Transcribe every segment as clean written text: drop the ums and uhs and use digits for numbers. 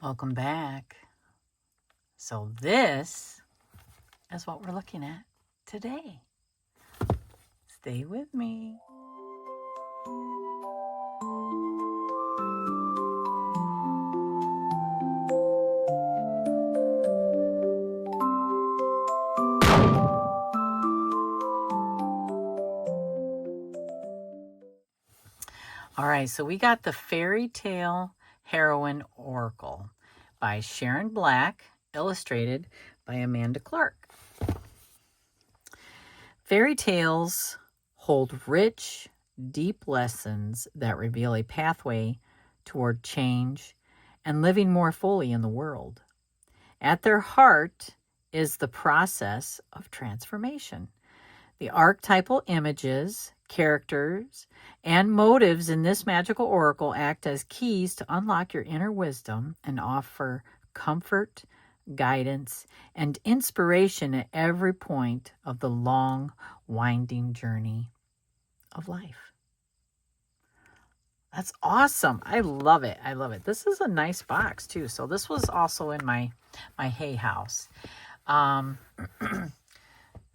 Welcome back. So this is what we're looking at today. Stay with me. All right, so we got the Fairytale Heroine Oracle by Sharon Black, illustrated by Amanda Clark. Fairy tales hold rich, deep lessons that reveal a pathway toward change and living more fully in the world. At their heart is the process of transformation. The archetypal images, characters, and motives in this magical oracle act as keys to unlock your inner wisdom and offer comfort, guidance, and inspiration at every point of the long, winding journey of life. That's awesome. I love it. I love it. This is a nice box too. So this was also in my hay house.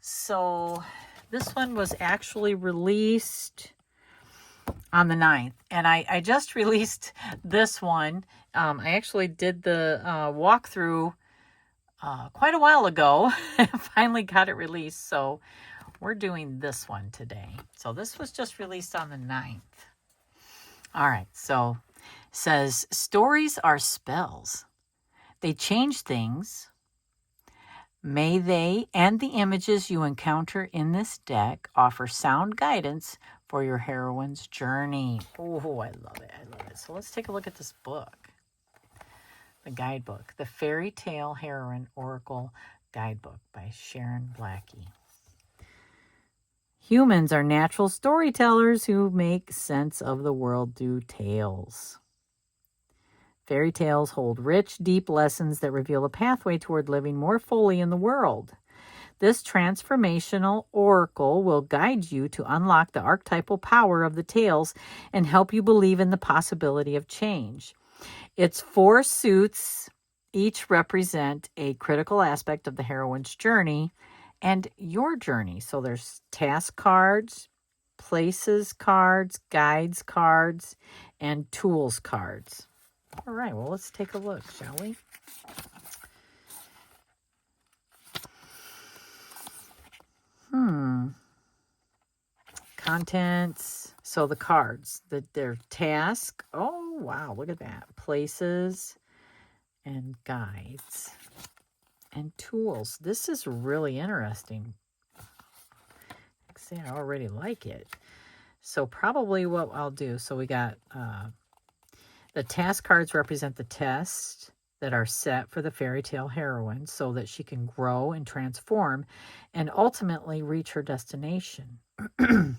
So this one was actually released on the 9th. And I just released this one. I actually did the walkthrough quite a while ago. Finally got it released. So we're doing this one today. So this was just released on the 9th. All right. So it says, stories are spells. They change things. May they and the images you encounter in this deck offer sound guidance for your heroine's journey. Oh, I love it. I love it. So let's take a look at this book. The guidebook, the Fairytale Heroine Oracle Guidebook by Sharon Blackie. Humans are natural storytellers who make sense of the world through tales. Fairy tales hold rich, deep lessons that reveal a pathway toward living more fully in the world. This transformational oracle will guide you to unlock the archetypal power of the tales and help you believe in the possibility of change. Its 4 suits each represent a critical aspect of the heroine's journey and your journey. So there's task cards, places cards, guides cards, and tools cards. All right, well, let's take a look, shall we? Contents. So the cards, their task. Oh, wow, look at that. Places and guides and tools. This is really interesting. I already like it. So probably what I'll do, so we got the task cards represent the tests that are set for the fairytale heroine so that she can grow and transform and ultimately reach her destination. And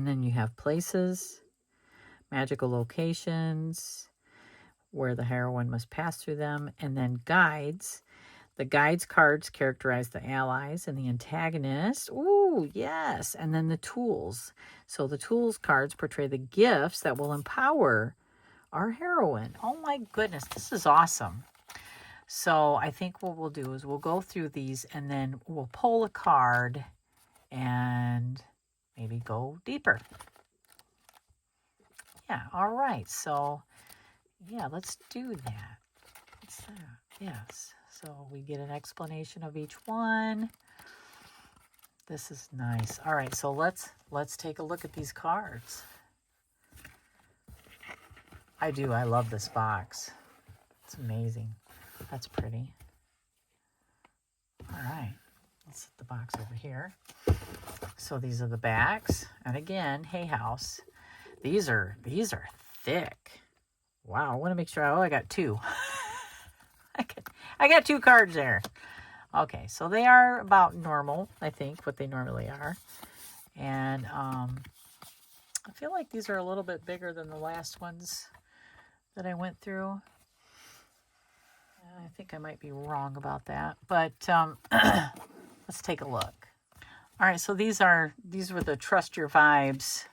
then you have places, magical locations where the heroine must pass through them, and then guides. The guides cards characterize the allies and the antagonist. Ooh, yes. And then the tools. So the tools cards portray the gifts that will empower our heroine. Oh my goodness, this is awesome. So I think what we'll do is we'll go through these and then we'll pull a card and maybe go deeper. Yeah, all right. So yeah, let's do that. What's that? Yes. So we get an explanation of each one. This is nice. All right, so let's take a look at these cards. I love this box. It's amazing. That's pretty. All right, let's set the box over here. So these are the backs. And again, Hay House. These are thick. Wow, I want to make sure. Oh, I got 2. I got 2 cards there. Okay, so they are about normal, I think, what they normally are. And I feel like these are a little bit bigger than the last ones that I went through. I think I might be wrong about that, but let's take a look. All right, so these were the Trust Your Vibes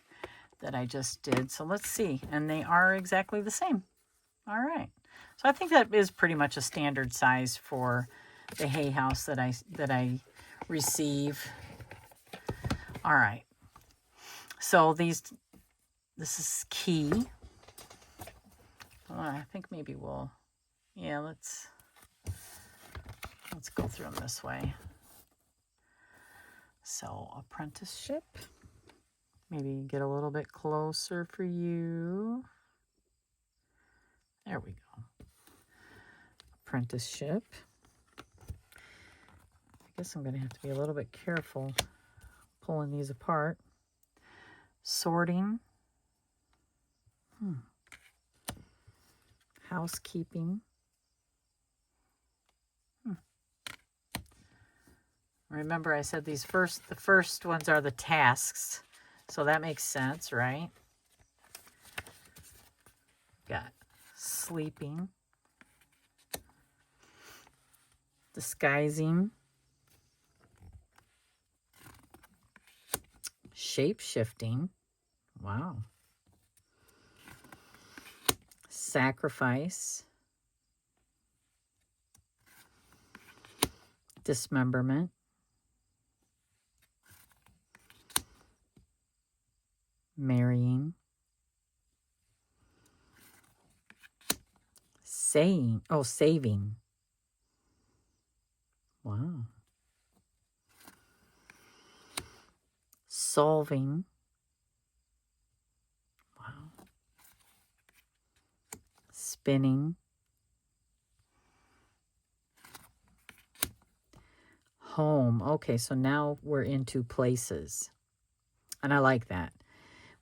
that I just did. So let's see, and they are exactly the same. All right. So I think that is pretty much a standard size for the hay house that I receive. All right. So this is key. I think maybe we'll, yeah, let's go through them this way. So apprenticeship, maybe get a little bit closer for you. There we go. Apprenticeship. I guess I'm going to have to be a little bit careful pulling these apart. Sorting. Housekeeping. Remember I said the first ones are the tasks. So that makes sense, right? Got sleeping. Disguising. Shape-shifting. Wow. Sacrifice. Dismemberment. Marrying. Saving. Wow. Solving. Wow. Spinning. Home. Okay, so now we're into places. And I like that.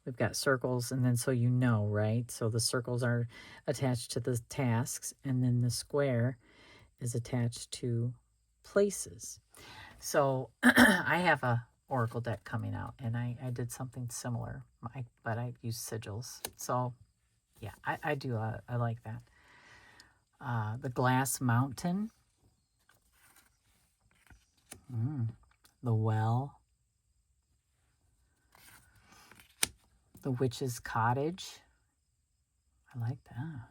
We've got circles, and then so you know, right? So the circles are attached to the tasks, and then the square is attached to places. So I have a Oracle deck coming out, and I did something similar, but I used sigils. So yeah, I do. I like that. The Glass Mountain. The Well. The Witch's Cottage. I like that.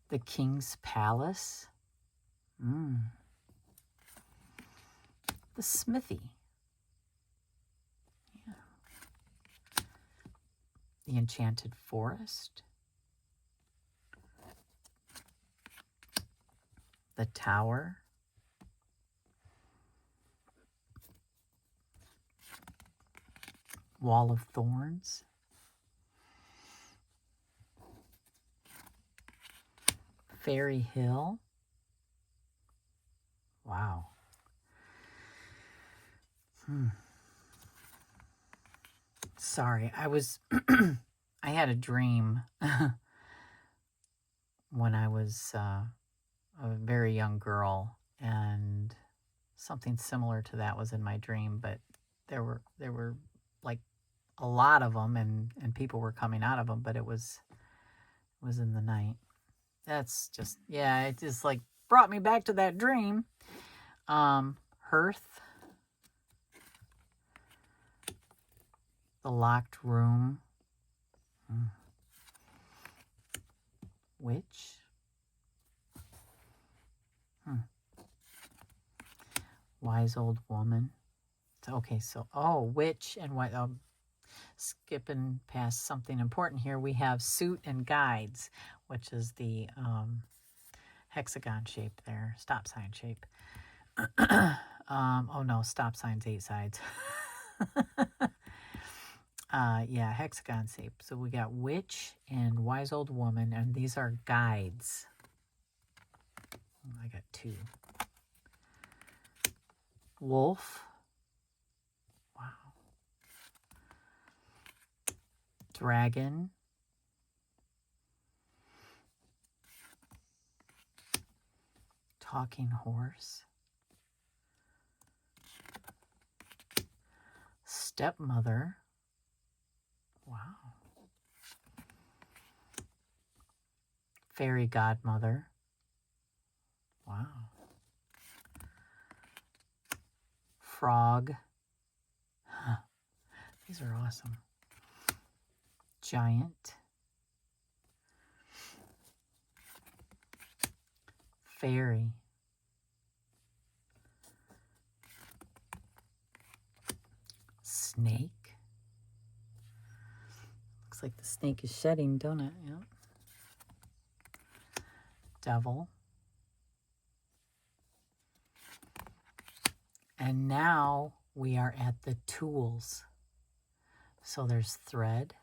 The King's Palace. The Smithy. Yeah. The Enchanted Forest. The Tower. Wall of Thorns. Fairy Hill. Wow. Sorry, I had a dream when I was a very young girl, and something similar to that was in my dream, but there were like a lot of them, and people were coming out of them, but it was in the night. That's just, yeah, it just like brought me back to that dream. Hearth. The Locked Room. Witch. Wise Old Woman. Okay, so, witch and what? Skipping past something important here, we have Suit and Guides, which is the hexagon shape there, stop sign shape. Oh no, stop sign's 8 sides. Yeah, hexagon shape. So we got Witch and Wise Old Woman, and these are guides. I got 2. Wolf. Wow. Dragon. Talking Horse. Stepmother. Wow. Fairy Godmother. Wow. Frog. Huh. These are awesome. Giant. fairy, snake. Looks like the snake is shedding, don't it? Yeah. Devil. And now we are at the tools. So there's thread,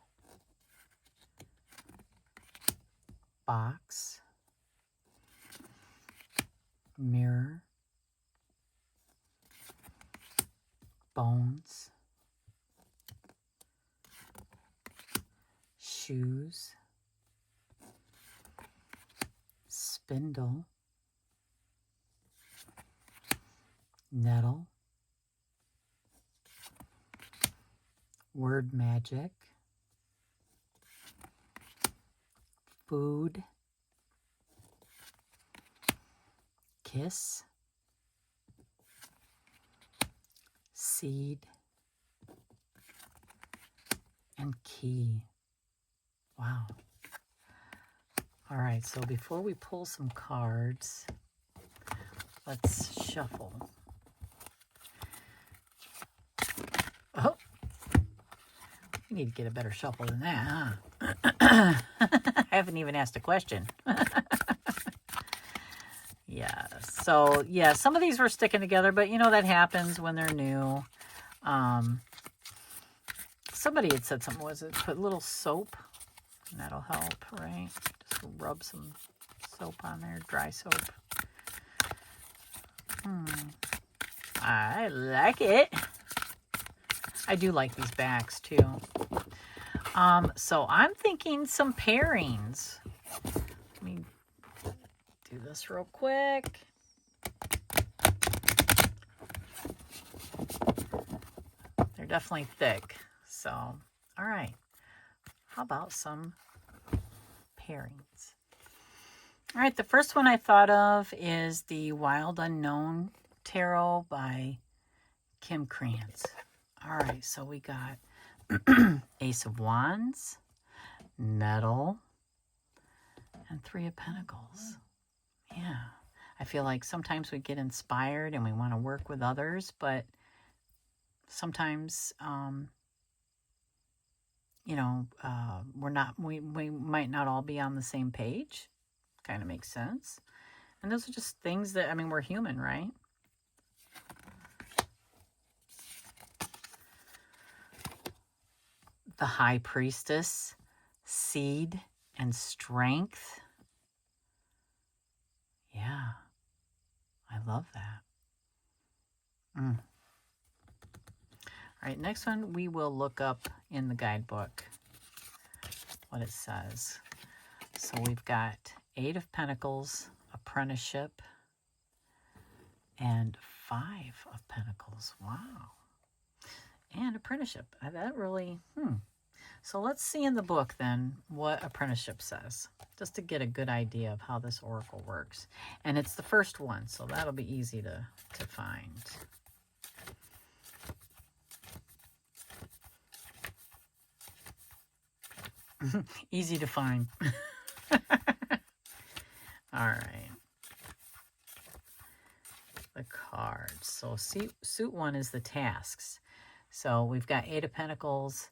box, mirror, bones, shoes, spindle, nettle, word magic, food, kiss, seed, and key. Wow. All right, so before we pull some cards, let's shuffle. Oh, we need to get a better shuffle than that, huh? I haven't even asked a question. Yeah, so yeah, some of these were sticking together, but you know that happens when they're new. Somebody had said something, was it put a little soap? And that'll help, right? Just rub some soap on there, dry soap. I like it. I do like these backs too. So I'm thinking some pairings. Let me do this real quick. They're definitely thick. So, all right. How about some pairings? All right, the first one I thought of is the Wild Unknown Tarot by Kim Krantz. All right, so we got Ace of Wands, Nettle, and Three of Pentacles. Yeah, I feel like sometimes we get inspired and we want to work with others, but sometimes, you know, we might not all be on the same page. Kind of makes sense. And those are just things that, I mean, we're human, right? The High Priestess, Seed and Strength. Yeah, I love that. All right, next one we will look up in the guidebook what it says. So we've got Eight of Pentacles, Apprenticeship, and Five of Pentacles. Wow. And Apprenticeship. That really, So let's see in the book then what Apprenticeship says, just to get a good idea of how this oracle works. And it's the first one, so that'll be easy to find. Easy to find. All right. The cards. So suit one is the tasks. So we've got Eight of Pentacles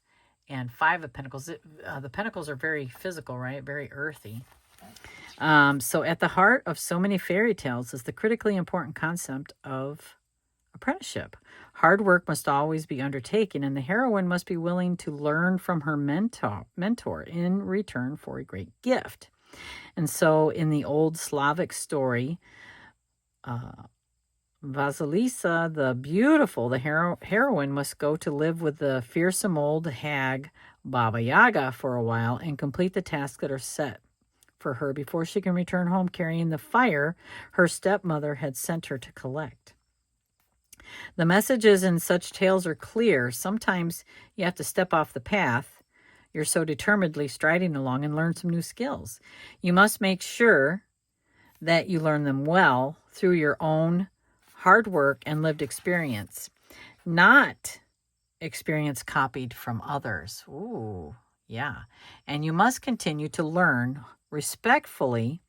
and Five of Pentacles. The Pentacles are very physical, right? Very earthy. So at the heart of so many fairy tales is the critically important concept of apprenticeship. Hard work must always be undertaken, and the heroine must be willing to learn from her mentor in return for a great gift. And so in the old Slavic story, Vasilisa, the beautiful, the heroine must go to live with the fearsome old hag Baba Yaga for a while and complete the tasks that are set for her before she can return home carrying the fire her stepmother had sent her to collect. The messages in such tales are clear. Sometimes you have to step off the path you're so determinedly striding along and learn some new skills. You must make sure that you learn them well through your own hard work and lived experience, not experience copied from others. Ooh, yeah. And you must continue to learn respectfully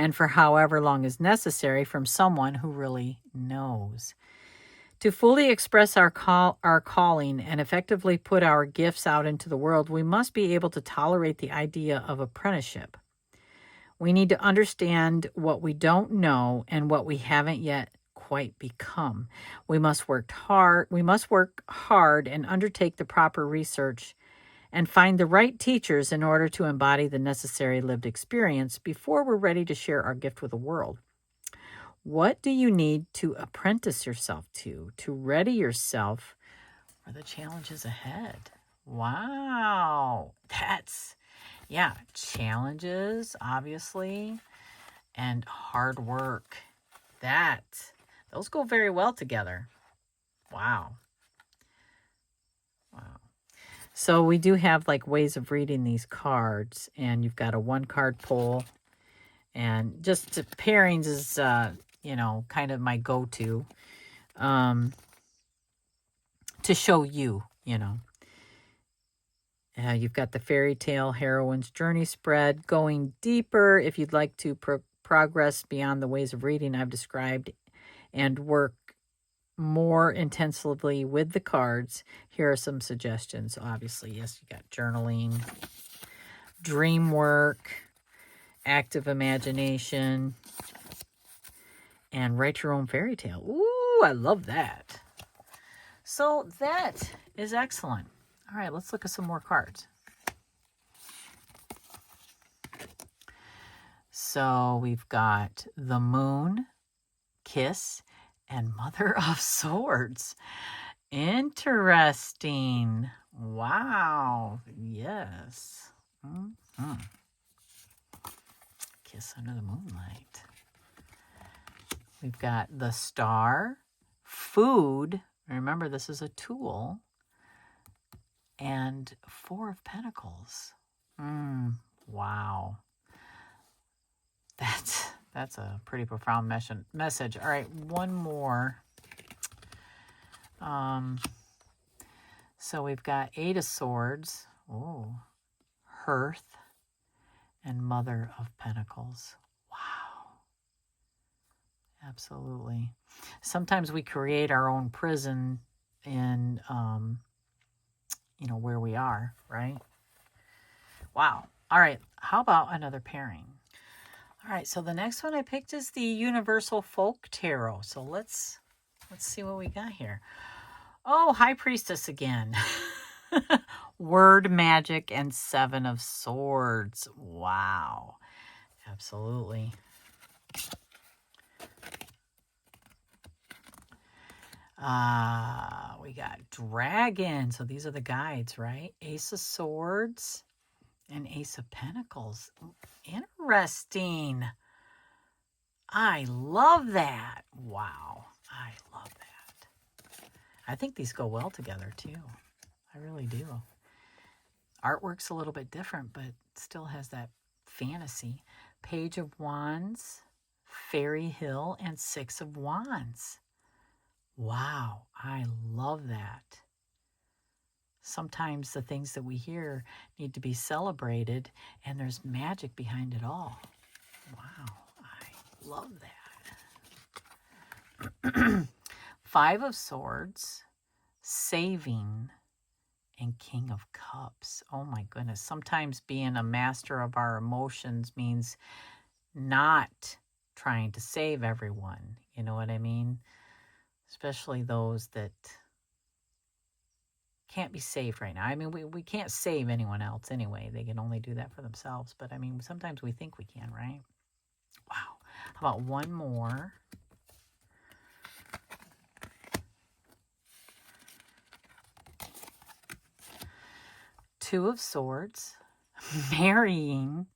and for however long is necessary from someone who really knows. To fully express our calling and effectively put our gifts out into the world, we must be able to tolerate the idea of apprenticeship. We need to understand what we don't know and what we haven't yet quite become. We must work hard and undertake the proper research and find the right teachers in order to embody the necessary lived experience before we're ready to share our gift with the world. What do you need to apprentice yourself to ready yourself for the challenges ahead? Wow. Yeah, challenges, obviously, and hard work. Those go very well together. Wow. So we do have like ways of reading these cards, and you've got a 1-card pull, and just pairings is, kind of my go-to to show you, you've got the Fairytale Heroine's Journey spread, going deeper if you'd like to progress beyond the ways of reading I've described and work more intensively with the cards. Here are some suggestions. Obviously, yes, you got journaling, dream work, active imagination, and write your own fairy tale. Ooh, I love that. So that is excellent. All right, let's look at some more cards. So we've got the Moon, Kiss, and Mother of Swords. Interesting. Wow. Yes. Mm-hmm. Kiss under the moonlight. We've got the Star, Food. Remember, this is a tool. And 4 of Pentacles. Wow. That's a pretty profound message. All right, one more. So we've got 8 of Swords. Oh, Hearth, and Mother of Pentacles. Wow. Absolutely. Sometimes we create our own prison in, where we are, right? Wow. All right. How about another pairing? All right. So the next one I picked is the Universal Folk Tarot. So let's see what we got here. Oh, High Priestess again. Word Magic and 7 of Swords. Wow. Absolutely. We got Dragon. So these are the guides, right? Ace of Swords and Ace of Pentacles. Interesting. I love that. Wow. I love that. I think these go well together too. I really do. Artwork's a little bit different, but still has that fantasy. Page of Wands, Fairy Hill, and 6 of Wands. Wow, I love that. Sometimes the things that we hear need to be celebrated, and there's magic behind it all. Wow, I love that. 5 of Swords, Saving, and King of Cups. Oh my goodness. Sometimes being a master of our emotions means not trying to save everyone. You know what I mean? Especially those that can't be saved right now. I mean, we can't save anyone else anyway. They can only do that for themselves. But I mean, sometimes we think we can, right? Wow. How about one more? Two of Swords, Marrying,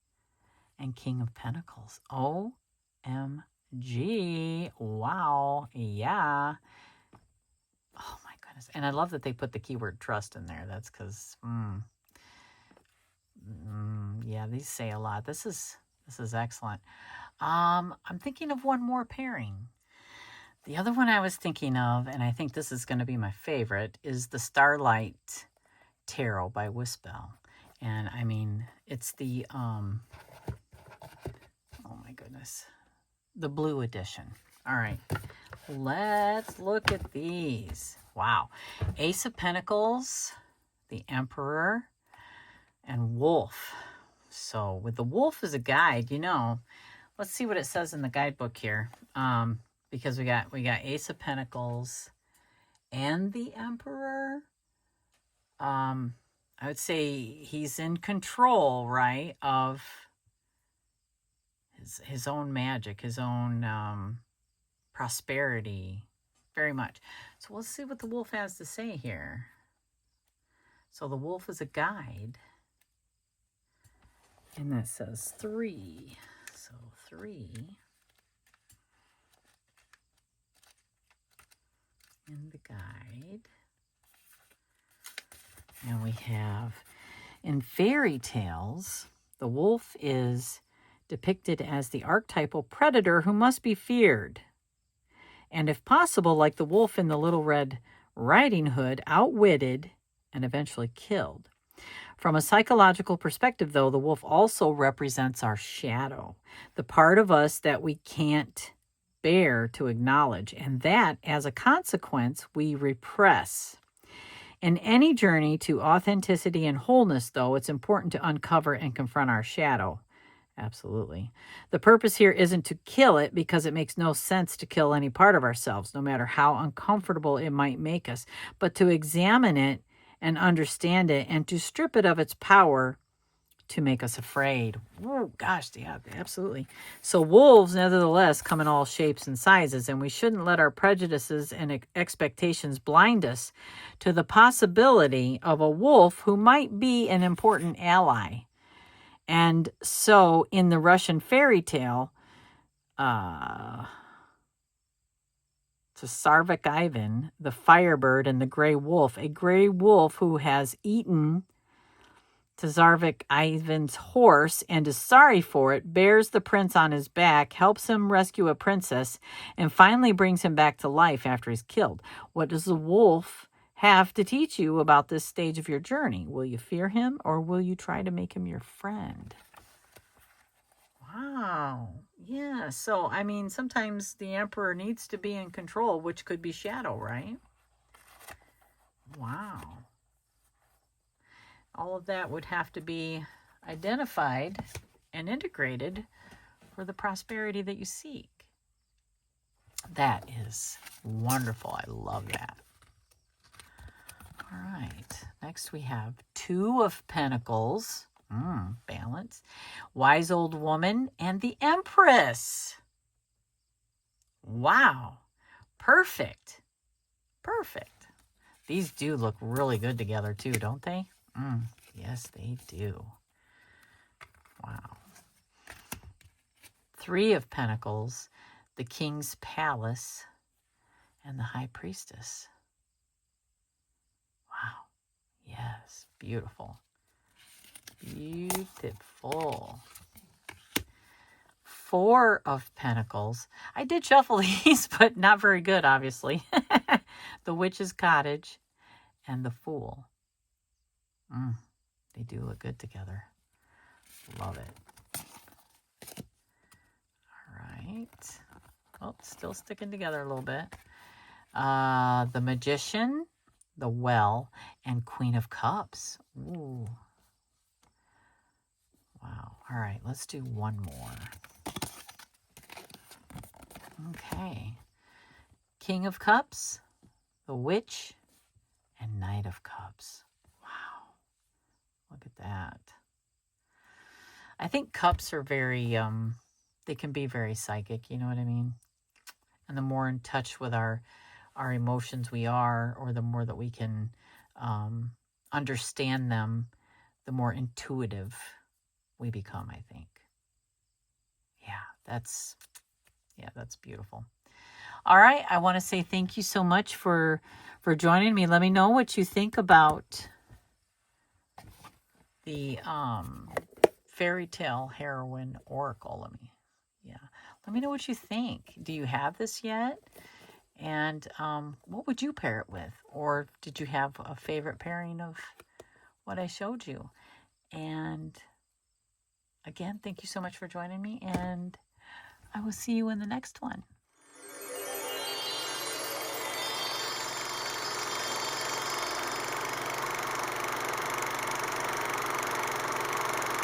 and King of Pentacles. OMG. Wow. Yeah. Oh my goodness. And I love that they put the keyword trust in there. That's because, yeah, these say a lot. This is excellent. I'm thinking of one more pairing. The other one I was thinking of, and I think this is going to be my favorite, is the Starlight Tarot by Wispel. And I mean, it's the, oh my goodness. The blue edition. All right. Let's look at these. Wow. Ace of Pentacles, the Emperor, and Wolf. So with the Wolf as a guide, you know, let's see what it says in the guidebook here. Because we got Ace of Pentacles and the Emperor. I would say he's in control, right, of his own magic, his own prosperity, very much. So let's see what the Wolf has to say here. So the Wolf is a guide. And that says 3. So 3. In the guide. And we have, in fairy tales, the wolf is depicted as the archetypal predator who must be feared. And if possible, like the wolf in the Little Red Riding Hood, outwitted and eventually killed. From a psychological perspective, though, the wolf also represents our shadow, the part of us that we can't bear to acknowledge, and that, as a consequence, we repress. In any journey to authenticity and wholeness, though, it's important to uncover and confront our shadow. Absolutely. The purpose here isn't to kill it, because it makes no sense to kill any part of ourselves, no matter how uncomfortable it might make us, but to examine it and understand it, and to strip it of its power to make us afraid. Oh, gosh, yeah, absolutely. So wolves, nevertheless, come in all shapes and sizes, and we shouldn't let our prejudices and expectations blind us to the possibility of a wolf who might be an important ally. And so in the Russian fairy tale, Tsarevich Ivan, the firebird and the gray wolf, a gray wolf who has eaten Tsarevich Ivan's horse and is sorry for it, bears the prince on his back, helps him rescue a princess, and finally brings him back to life after he's killed. What does the wolf have to teach you about this stage of your journey? Will you fear him, or will you try to make him your friend? Wow. Yeah. So, I mean, sometimes the emperor needs to be in control, which could be shadow, right? Wow. All of that would have to be identified and integrated for the prosperity that you seek. That is wonderful. I love that. All right. Next we have 2 of Pentacles. Balance. Wise Old Woman and the Empress. Wow. Perfect. Perfect. These do look really good together too, don't they? Yes, they do. Wow. 3 of Pentacles, the King's Palace, and the High Priestess. Wow. Yes, beautiful. Beautiful. 4 of Pentacles. I did shuffle these, but not very good, obviously. The Witch's Cottage and the Fool. They do look good together. Love it. All right. Oh, still sticking together a little bit. The Magician, the Well, and Queen of Cups. Ooh. Wow. All right, let's do one more. Okay. King of Cups, the Witch, and Knight of Cups. Wow. Look at that. I think cups are very, they can be very psychic, you know what I mean? And the more in touch with our emotions we are, or the more that we can understand them, the more intuitive we become, I think. Yeah, that's beautiful. All right, I want to say thank you so much for joining me. Let me know what you think about the Fairytale Heroine Oracle. Let me know what you think. Do you have this yet? And what would you pair it with? Or did you have a favorite pairing of what I showed you? And again, thank you so much for joining me, and I will see you in the next one.